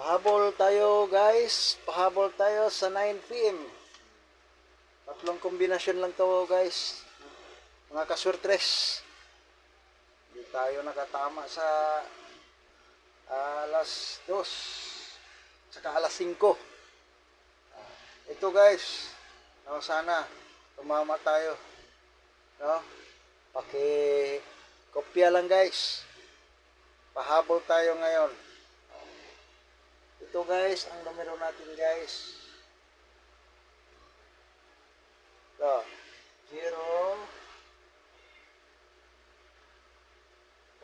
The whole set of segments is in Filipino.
Pahabol tayo guys, pahabol tayo sa 9 PM. Tatlong kombinasyon lang to guys. Mga kaswertres. Hindi tayo nakatama sa alas 2 saka alas 5. Ito guys, no, sana tumama tayo. No? Kopya lang guys. Pahabol tayo ngayon. Ito guys, ang numero natin guys. So, 0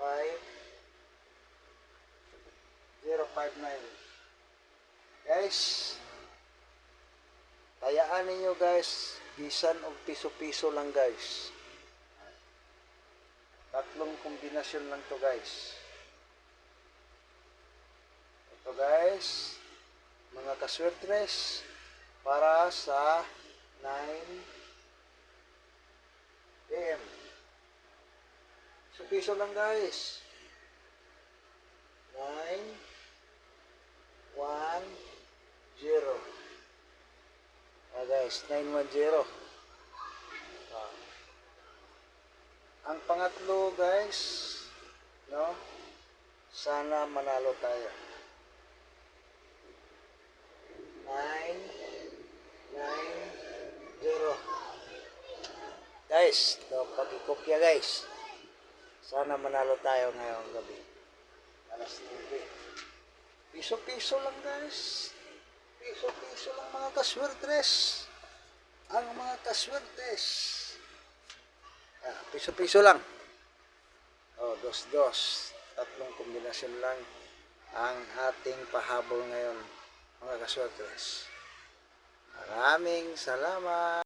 5 059. Guys, tayaan ninyo guys, bisan og piso-piso lang guys. Tatlong kombinasyon lang to guys. Ito guys, mga kaswertres para sa 9 AM. So piso lang guys. 9 1 0. Guys, 910. Ang pangatlo guys, no? Sana manalo tayo. 990. Guys, no, pag-ikopya guys. Sana manalo tayo ngayong gabi. Alas 9. Piso-piso lang guys. Piso-piso lang mga kaswertres. Ang mga kaswertres. Piso-piso lang. Dos-dos. Tatlong kombinasyon lang ang ating pahabol ngayon mga kaswertres. Maraming salamat.